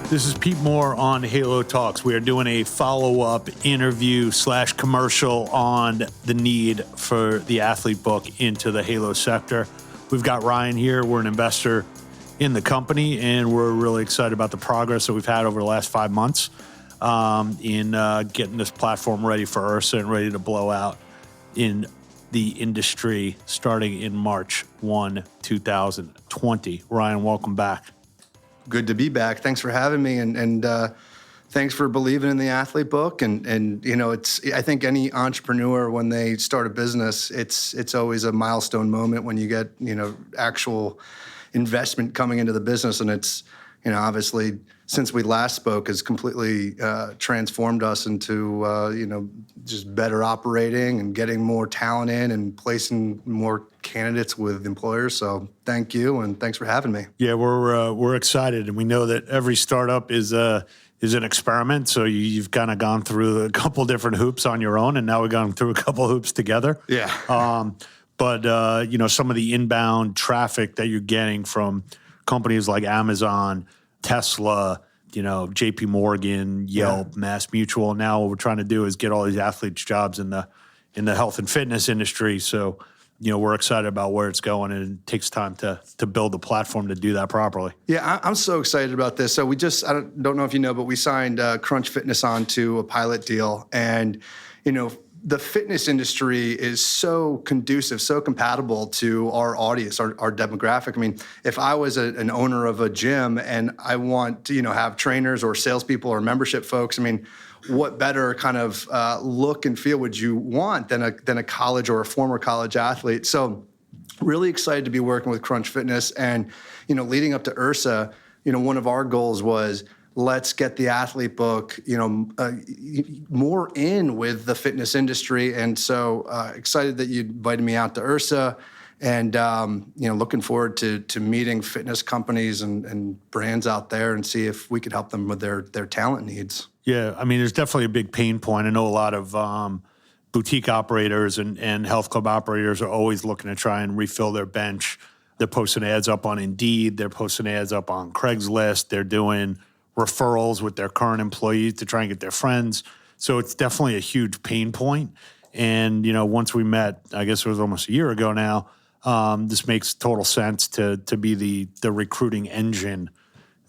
This is Pete Moore on Halo Talks. We are doing a follow-up interview / commercial on the need for the athlete book into the Halo sector. We've got Ryan here. We're an investor in the company, and we're really excited about the progress that we've had over the last 5 months in getting this platform ready for URSA and ready to blow out in the industry starting in March 1, 2020. Ryan, welcome back. Good to be back. Thanks for having me, and thanks for believing in the athlete book. And you know, I think any entrepreneur, when they start a business, it's always a milestone moment when you get, actual investment coming into the business. And it's, obviously since we last spoke, has completely transformed us into just better operating and getting more talent in and placing more candidates with employers. So thank you, and thanks for having me. Yeah, we're excited, and we know that every startup is an experiment. So you've kind of gone through a couple different hoops on your own, and now we've gone through a couple hoops together. Yeah. But some of the inbound traffic that you're getting from companies like Amazon, Tesla, JP Morgan, Yelp, Mass Mutual. Now what we're trying to do is get all these athletes jobs in the health and fitness industry. So, we're excited about where it's going, and it takes time to build the platform to do that properly. Yeah, I'm so excited about this. So I don't know if you know, but we signed Crunch Fitness onto a pilot deal, and, the fitness industry is so conducive, so compatible to our audience, our demographic. I mean, if I was an owner of a gym and I want to, have trainers or salespeople or membership folks, I mean, what better kind of look and feel would you want than a college or a former college athlete? So really excited to be working with Crunch Fitness. And, leading up to URSA, one of our goals was, let's get the athlete book, more in with the fitness industry. And so excited that you invited me out to URSA, and, looking forward to meeting fitness companies and brands out there and see if we could help them with their talent needs. Yeah, I mean, there's definitely a big pain point. I know a lot of boutique operators and health club operators are always looking to try and refill their bench. They're posting ads up on Indeed. They're posting ads up on Craigslist. They're doing referrals with their current employees to try and get their friends. So it's definitely a huge pain point. And, once we met, I guess it was almost a year ago now, this makes total sense to be the recruiting engine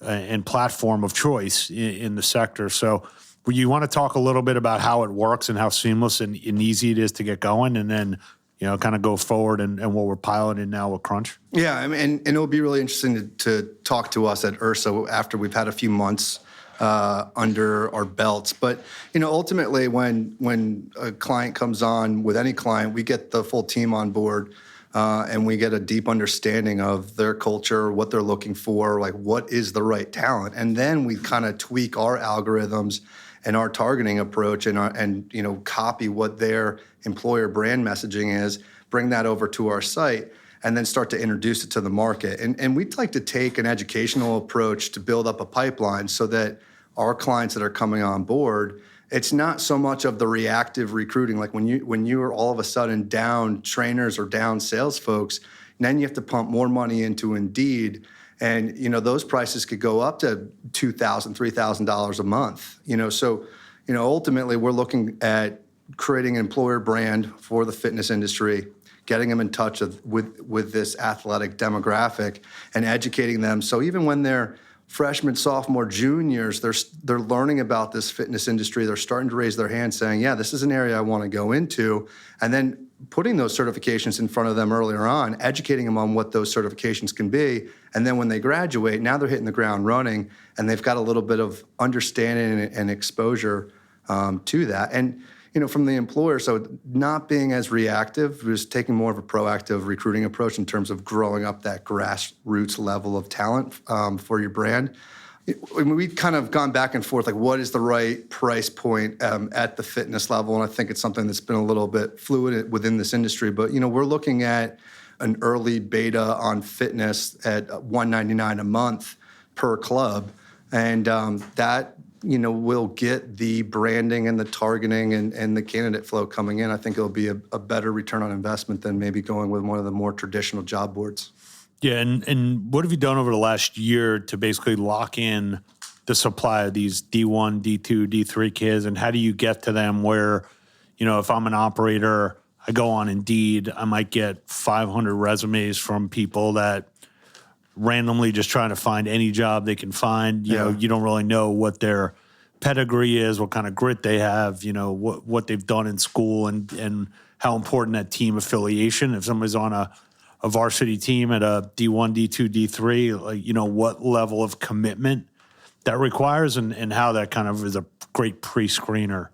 and platform of choice in the sector. So you want to talk a little bit about how it works and how seamless and easy it is to get going, and then kind of go forward and what we're piloting now with Crunch? Yeah, I mean, and it'll be really interesting to talk to us at URSA after we've had a few months under our belts. But, ultimately when a client comes on, with any client, we get the full team on board, and we get a deep understanding of their culture, what they're looking for, like what is the right talent. And then we kind of tweak our algorithms and our targeting approach and copy what their employer brand messaging is, bring that over to our site, and then start to introduce it to the market. And we'd like to take an educational approach to build up a pipeline so that our clients that are coming on board, it's not so much of the reactive recruiting. Like when you are all of a sudden down trainers or down sales folks, then you have to pump more money into Indeed. And, those prices could go up to $2,000, $3,000 a month. So, ultimately we're looking at creating an employer brand for the fitness industry, getting them in touch with this athletic demographic and educating them. So even when they're freshmen, sophomore, juniors, they're learning about this fitness industry. They're starting to raise their hand saying, yeah, this is an area I want to go into. And then putting those certifications in front of them earlier on, educating them on what those certifications can be. And then when they graduate, now they're hitting the ground running, and they've got a little bit of understanding and exposure to that. And, from the employer, so not being as reactive, just taking more of a proactive recruiting approach in terms of growing up that grassroots level of talent for your brand. We've kind of gone back and forth, like what is the right price point at the fitness level? And I think it's something that's been a little bit fluid within this industry. But, we're looking at an early beta on fitness at $199 a month per club. And that, will get the branding and the targeting and the candidate flow coming in. I think it'll be a better return on investment than maybe going with one of the more traditional job boards. Yeah, and what have you done over the last year to basically lock in the supply of these D1, D2, D3 kids, and how do you get to them where, if I'm an operator, I go on Indeed, I might get 500 resumes from people that randomly just trying to find any job they can find. You know, you don't really know what their pedigree is, what kind of grit they have, what they've done in school, and how important that team affiliation. If somebody's on a varsity team at a D1, D2, D3, like, what level of commitment that requires and how that kind of is a great pre-screener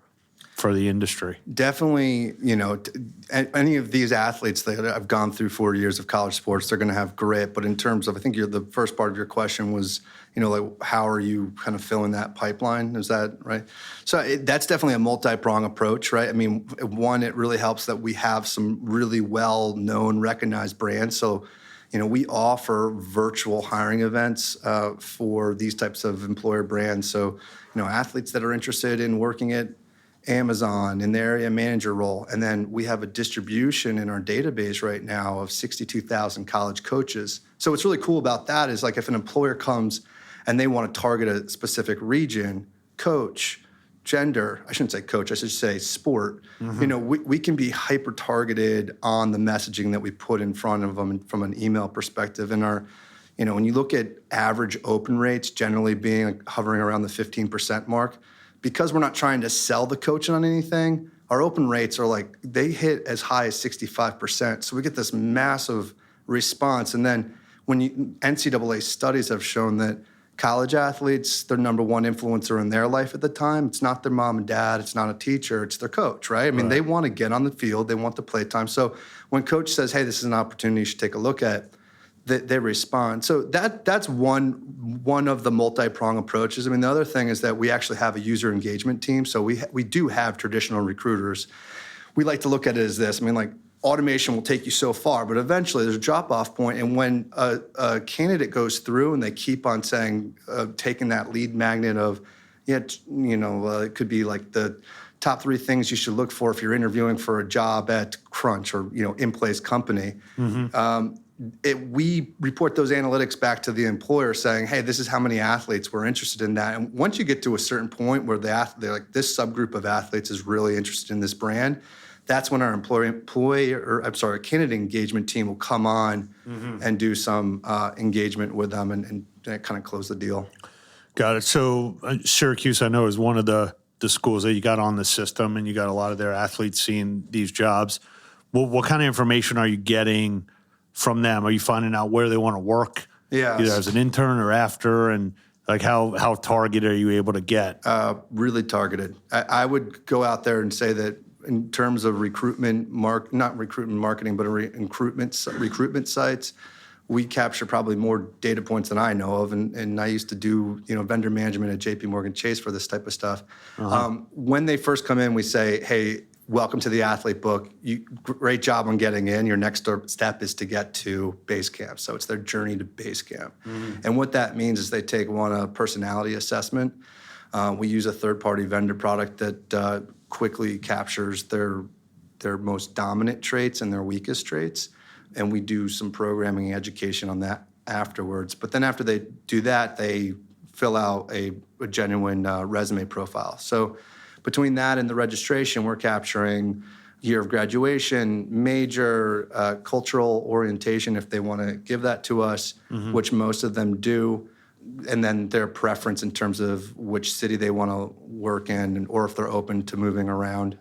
for the industry. Definitely, any of these athletes that have gone through 4 years of college sports, they're going to have grit. But in terms of, I think the first part of your question was, how are you kind of filling that pipeline? Is that right? So that's definitely a multi-prong approach, right? I mean, one, it really helps that we have some really well-known, recognized brands. So, we offer virtual hiring events for these types of employer brands. So, athletes that are interested in working at Amazon in the area manager role. And then we have a distribution in our database right now of 62,000 college coaches. So what's really cool about that is, like, if an employer comes and they want to target a specific region, coach, gender, I shouldn't say coach, I should say sport, we can be hyper-targeted on the messaging that we put in front of them from an email perspective. And our, when you look at average open rates generally being hovering around the 15% mark, because we're not trying to sell the coach on anything, our open rates are they hit as high as 65%. So we get this massive response. And then NCAA studies have shown that college athletes, their number one influencer in their life at the time, it's not their mom and dad, it's not a teacher, it's their coach, right? I mean, They want to get on the field, they want the play time. So when coach says, hey, this is an opportunity you should take a look at, they respond. So that's one of the multi-prong approaches. I mean, the other thing is that we actually have a user engagement team. So we do have traditional recruiters. We like to look at it as this. I mean, automation will take you so far, but eventually there's a drop-off point. And when a candidate goes through and they keep on saying, taking that lead magnet of, it could be like the top 3 things you should look for if you're interviewing for a job at Crunch or, in-place company. We report those analytics back to the employer saying, hey, this is how many athletes were interested in that. And once you get to a certain point where they're like, this subgroup of athletes is really interested in this brand, that's when our candidate engagement team will come on and do some engagement with them and kind of close the deal. Got it. So Syracuse, I know, is one of the schools that you got on the system, and you got a lot of their athletes seeing these jobs. What kind of information are you getting from them? Are you finding out where they want to work? Yeah. Either as an intern or after, and how targeted are you able to get? Really targeted. I would go out there and say that in terms of not recruitment marketing, but recruitment sites, we capture probably more data points than I know of. And I used to do vendor management at JP Morgan Chase for this type of stuff. When they first come in, we say, hey, welcome to the athlete book. Great job on getting in. Your next step is to get to base camp. So it's their journey to base camp. And what that means is they take a personality assessment. We use a third-party vendor product that quickly captures their most dominant traits and their weakest traits. And we do some programming and education on that afterwards. But then after they do that, they fill out a genuine resume profile. So between that and the registration, we're capturing year of graduation, major, cultural orientation, if they want to give that to us, which most of them do, and then their preference in terms of which city they want to work in, or if they're open to moving around.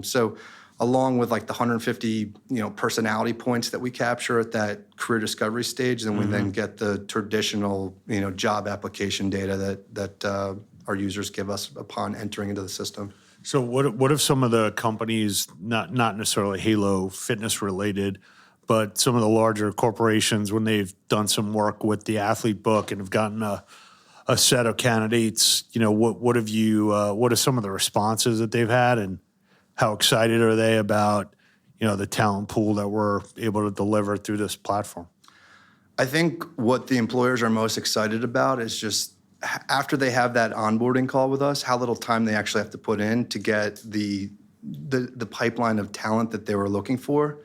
So along with the 150, personality points that we capture at that career discovery stage, then we then get the traditional, job application data that our users give us upon entering into the system. So what if some of the companies, not necessarily Halo Fitness related, but some of the larger corporations, when they've done some work with the athlete book and have gotten a set of candidates, what are some of the responses that they've had, and how excited are they about, the talent pool that we're able to deliver through this platform? I think what the employers are most excited about is just after they have that onboarding call with us, how little time they actually have to put in to get the pipeline of talent that they were looking for.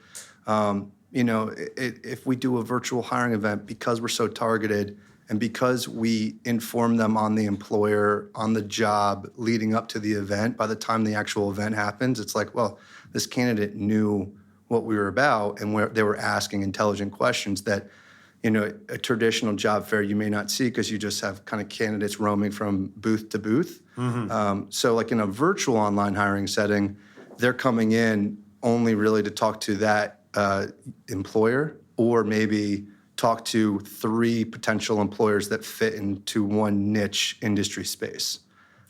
If we do a virtual hiring event, because we're so targeted And because we inform them on the employer, on the job leading up to the event, by the time the actual event happens, it's like, well, this candidate knew what we were about, and where they were asking intelligent questions that, a traditional job fair you may not see because you just have kind of candidates roaming from booth to booth. So like in a virtual online hiring setting, they're coming in only really to talk to that employer, or maybe talk to 3 potential employers that fit into one niche industry space.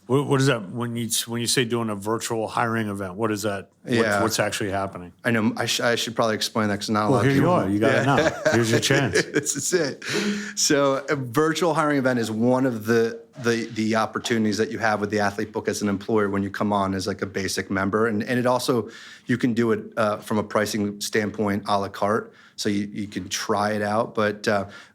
What is that when you say doing a virtual hiring event? What is that? What's actually happening? I know I should probably explain that because not a lot of here people. you are. You got it now. Here's your chance. This is it. So a virtual hiring event is one of the opportunities that you have with the Athlete Book as an employer when you come on as like a basic member. And it also, you can do it from a pricing standpoint a la carte. So you can try it out. But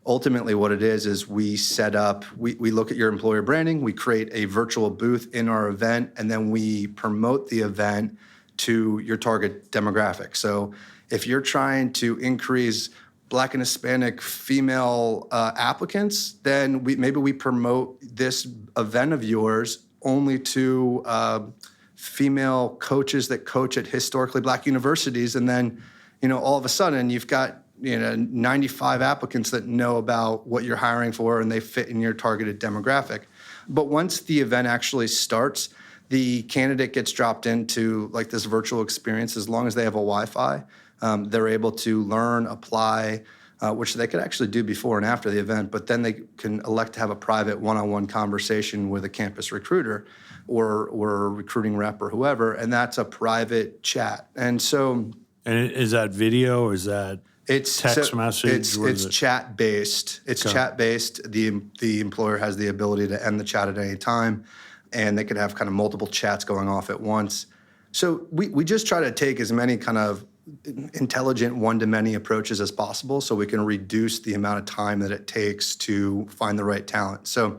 ultimately what it is we set up, we look at your employer branding, we create a virtual booth in our event, and then we promote the event to your target demographic. So if you're trying to increase Black and Hispanic female applicants, then maybe we promote this event of yours only to female coaches that coach at historically Black universities. And then, all of a sudden you've got, 95 applicants that know about what you're hiring for and they fit in your targeted demographic. But once the event actually starts, the candidate gets dropped into like this virtual experience. As long as they have a Wi-Fi, they're able to learn, apply, which they could actually do before and after the event, but then they can elect to have a private one-on-one conversation with a campus recruiter or a recruiting rep or whoever, and that's a private chat. And so... And is that video or is that text message? It's chat-based. It's chat-based. The employer has the ability to end the chat at any time, and they could have kind of multiple chats going off at once. So we just try to take as many kind of intelligent one-to-many approaches as possible so we can reduce the amount of time that it takes to find the right talent. So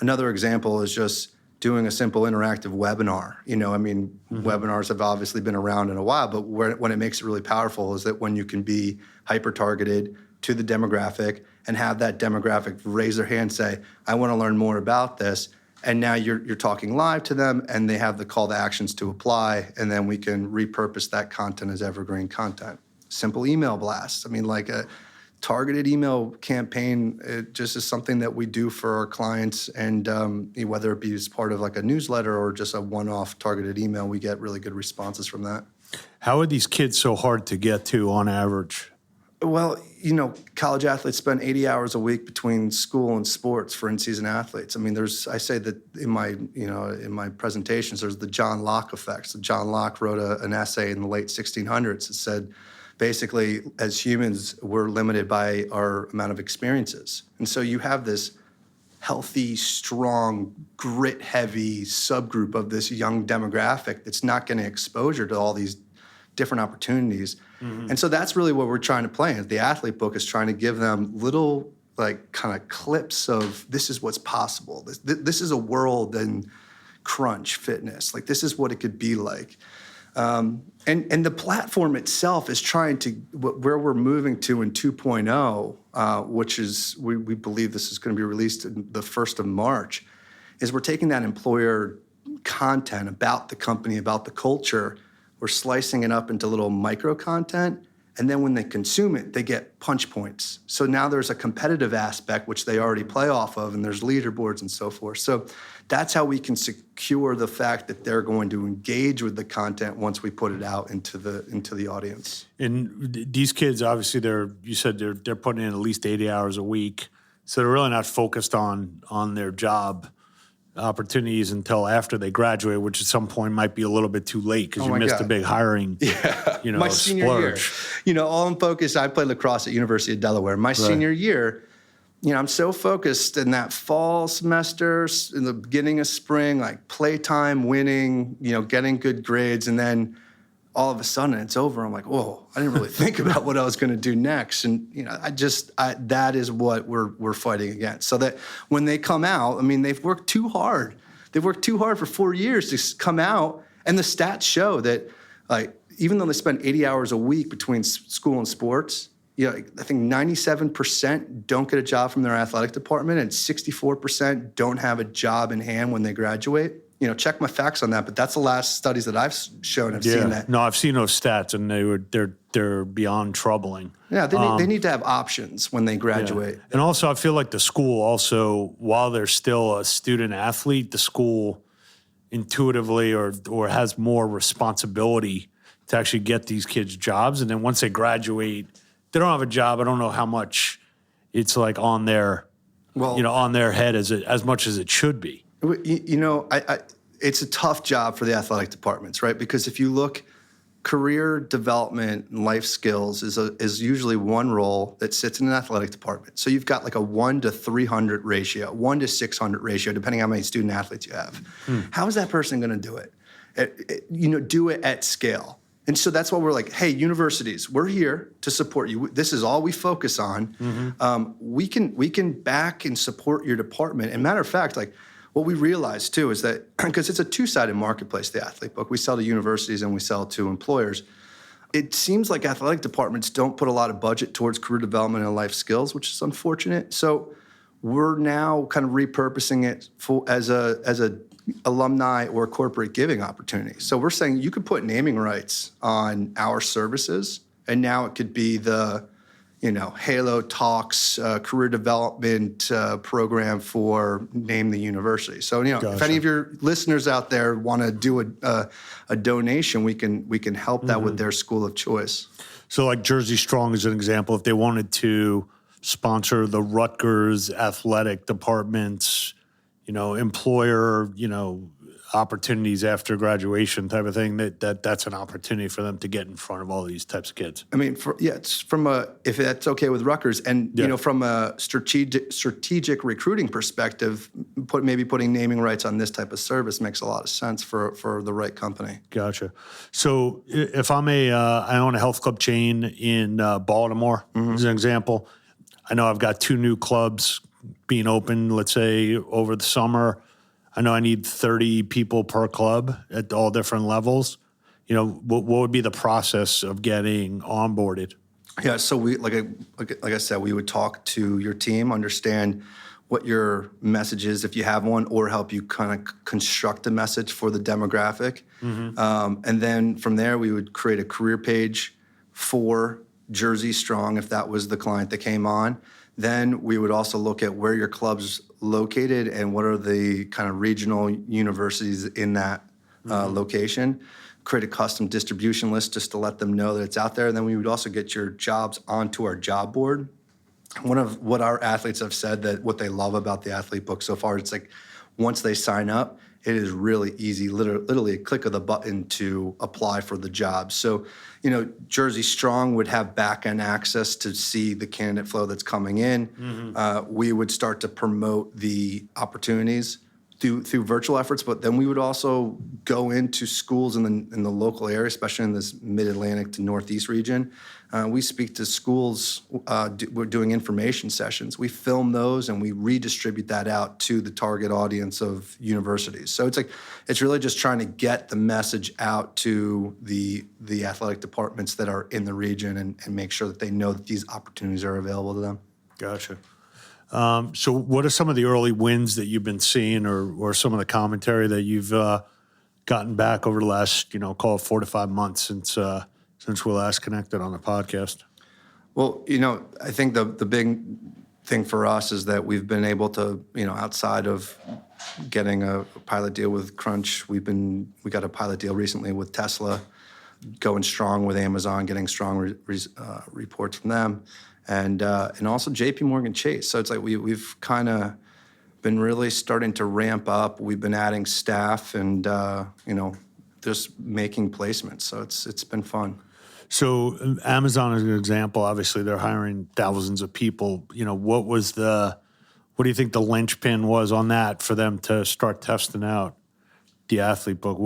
another example is just doing a simple interactive webinar. Webinars have obviously been around in a while, but when it makes it really powerful is that when you can be hyper-targeted to the demographic and have that demographic raise their hand, say, I want to learn more about this, and now you're talking live to them, and they have the call to actions to apply, and then we can repurpose that content as evergreen content. Simple email blasts. Like a targeted email campaign, it just is something that we do for our clients, and whether it be as part of like a newsletter or just a one-off targeted email, we get really good responses from that. How are these kids so hard to get to on average? Well, college athletes spend 80 hours a week between school and sports for in-season athletes. I say that in my presentations, there's the John Locke effect. So John Locke wrote an essay in the late 1600s that said, basically, as humans, we're limited by our amount of experiences. And so you have this healthy, strong, grit-heavy subgroup of this young demographic that's not getting exposure to all these different opportunities. And so that's really what we're trying to play. The Athlete Book is trying to give them little, like, kind of clips of this is what's possible. This is a world in crunch fitness. Like, this is what it could be like. And the platform itself is trying to, where we're moving to in 2.0, which is, we believe this is going to be released in the 1st of March, is we're taking that employer content about the company, about the culture, we're slicing it up into little micro content, and then when they consume it, they get punch points. So now there's a competitive aspect, which they already play off of, and there's leaderboards and so forth. So that's how we can secure the fact that they're going to engage with the content once we put it out into the audience. And these kids, obviously, you said they're putting in at least 80 hours a week, so they're really not focused on their job opportunities until after they graduate, which at some point might be a little bit too late because you missed a big hiring, my senior splurge. Year. All I'm focused, I played lacrosse at University of Delaware. My senior year, I'm so focused in that fall semester, in the beginning of spring, like playtime, winning, getting good grades, and then all of a sudden it's over. I'm like, whoa, I didn't really think about what I was going to do next. And, that is what we're fighting against. So that when they come out, they've worked too hard. They've worked too hard for 4 years to come out. And the stats show that, even though they spend 80 hours a week between school and sports, I think 97% don't get a job from their athletic department, and 64% don't have a job in hand when they graduate. Check my facts on that, but that's the last studies that I've shown. I've seen that. No, I've seen those stats, and they're beyond troubling. Yeah, they need to have options when they graduate. Yeah. And also, I feel like the school also, while they're still a student athlete, the school intuitively or has more responsibility to actually get these kids jobs. And then once they graduate, they don't have a job. I don't know how much it's like on their, on their head as much as it should be. It's a tough job for the athletic departments, right? Because if you look, career development and life skills is usually one role that sits in an athletic department. So you've got like a 1 to 300 ratio, 1 to 600 ratio, depending on how many student athletes you have. How is that person going to do it? Do it at scale. And so that's why we're like, hey, universities, we're here to support you. This is all we focus on. We can back and support your department. And matter of fact, like what we realize too is that because it's a two-sided marketplace, the athlete book, we sell to universities and we sell to employers. It seems like athletic departments don't put a lot of budget towards career development and life skills, which is unfortunate. So we're now kind of repurposing it as a alumni or corporate giving opportunity. So we're saying you could put naming rights on our services, and now it could be the, Halo Talks career development program for name the university. So, Gotcha. If any of your listeners out there want to do a donation, we can help that with their school of choice. So like Jersey Strong is an example. If they wanted to sponsor the Rutgers athletic department's employer, opportunities after graduation type of thing, that's an opportunity for them to get in front of all these types of kids. I mean, it's from if that's okay with Rutgers, and from a strategic recruiting perspective, putting naming rights on this type of service makes a lot of sense for the right company. Gotcha. So if I own a health club chain in Baltimore, as an example, I know I've got 2 new clubs being open, let's say, over the summer. I know I need 30 people per club at all different levels. What would be the process of getting onboarded? Yeah, so we like I said, we would talk to your team, understand what your message is if you have one, or help you kind of construct a message for the demographic. And then from there, we would create a career page for Jersey Strong if that was the client that came on. Then we would also look at where your club's located and what are the kind of regional universities in that location. Create a custom distribution list just to let them know that it's out there. And then we would also get your jobs onto our job board. One of what our athletes have said that what they love about the athlete book so far, it's like once they sign up, it is really easy, literally a click of the button to apply for the job. So, Jersey Strong would have back-end access to see the candidate flow that's coming in. We would start to promote the opportunities through virtual efforts, but then we would also go into schools in the local area, especially in this Mid-Atlantic to Northeast region. We speak to schools. We're doing information sessions. We film those and we redistribute that out to the target audience of universities. So it's really just trying to get the message out to the athletic departments that are in the region and make sure that they know that these opportunities are available to them. Gotcha. So what are some of the early wins that you've been seeing or some of the commentary that you've gotten back over the last, call it 4 to 5 months since we last connected on the podcast? Well, I think the big thing for us is that we've been able to, outside of getting a pilot deal with Crunch, we got a pilot deal recently with Tesla, going strong with Amazon, getting strong reports from them. And also J.P. Morgan Chase. So it's like we've kind of been really starting to ramp up. We've been adding staff and just making placements. So it's been fun. So Amazon is an example. Obviously, they're hiring thousands of people. What do you think the linchpin was on that for them to start testing out the athlete book?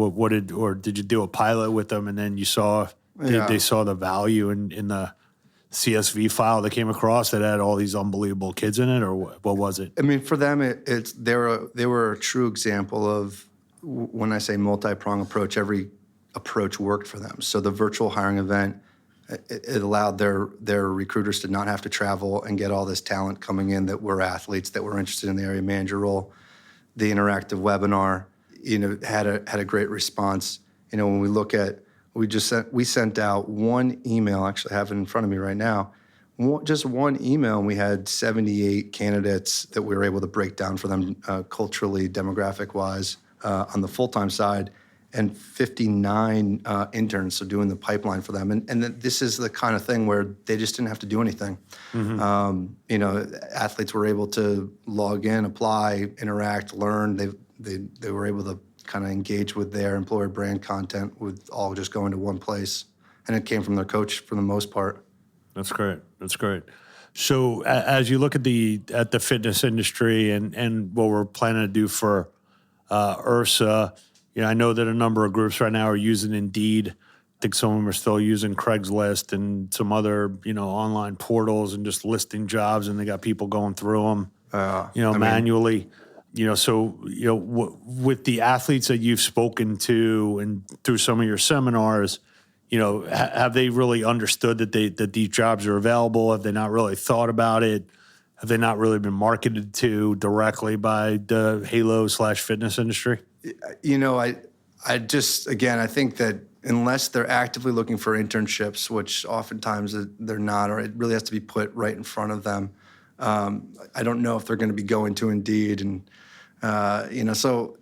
Did you do a pilot with them and then you saw they saw the value in the CSV file that came across that had all these unbelievable kids in it, or what was it? I mean, for them, they were a true example of, when I say multi-prong approach, every approach worked for them. So the virtual hiring event it allowed their recruiters to not have to travel and get all this talent coming in that were athletes that were interested in the area manager role. The interactive webinar, had a great response. When we look at, we sent out one email. Actually, I have it in front of me right now. Just one email, and we had 78 candidates that we were able to break down for them culturally, demographic-wise, on the full-time side, and 59 interns, so doing the pipeline for them. And this is the kind of thing where they just didn't have to do anything. Athletes were able to log in, apply, interact, learn. They were able to kind of engage with their employer brand content with all just going to one place. And it came from their coach for the most part. That's great. That's great. So as you look at the fitness industry and what we're planning to do for URSA, I know that a number of groups right now are using Indeed. I think some of them are still using Craigslist and some other, online portals and just listing jobs, and they got people going through them, manually. With the athletes that you've spoken to and through some of your seminars, have they really understood that these jobs are available? Have they not really thought about it? Have they not really been marketed to directly by the Halo/fitness industry? I think that unless they're actively looking for internships, which oftentimes they're not, or it really has to be put right in front of them, I don't know if they're going to be going to Indeed. And, so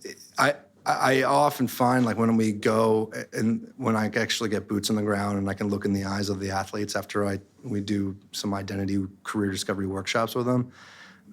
I often find, like, when we go and when I actually get boots on the ground and I can look in the eyes of the athletes after we do some identity career discovery workshops with them,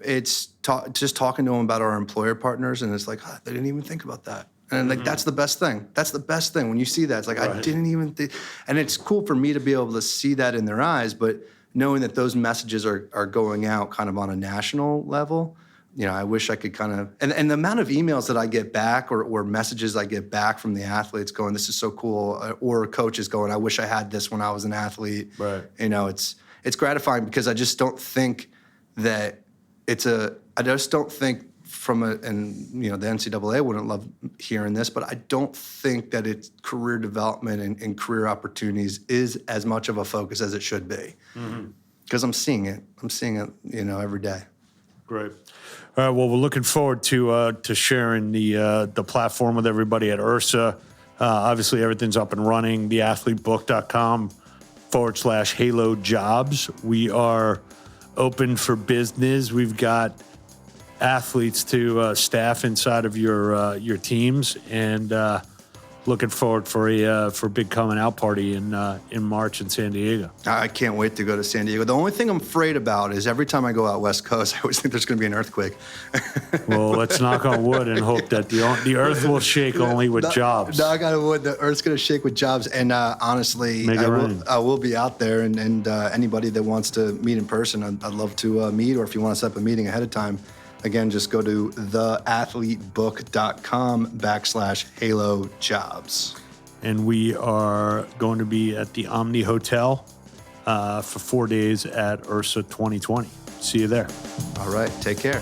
it's just talking to them about our employer partners, and it's like, they didn't even think about that. And like, that's the best thing. That's the best thing. When you see that, it's like, right. I didn't even think. And it's cool for me to be able to see that in their eyes, but knowing that those messages are going out kind of on a national level, I wish I could kind of, and the amount of emails that I get back or messages I get back from the athletes going, this is so cool, or coaches going, I wish I had this when I was an athlete. Right. It's gratifying because I just don't think that I just don't think and the NCAA wouldn't love hearing this, but I don't think that it's career development and career opportunities is as much of a focus as it should be. Because I'm seeing it. Every day. Great. All right. Well, we're looking forward to sharing the platform with everybody at URSA. Obviously, everything's up and running. theathletebook.com/Halo Jobs. We are open for business. We've got athletes to staff inside of your teams, and looking forward for a big coming out party in March in San Diego. I can't wait to go to San Diego. The only thing I'm afraid about is every time I go out West Coast, I always think there's going to be an earthquake. Well, let's knock on wood and hope that the earth will shake only with jobs. Knock on wood, the earth's going to shake with jobs. And honestly, I will be out there, and anybody that wants to meet in person, I'd love to meet, or if you want to set up a meeting ahead of time, again, just go to theathletebook.com/Halo Jobs. And we are going to be at the Omni Hotel for 4 days at URSA 2020. See you there. All right. Take care.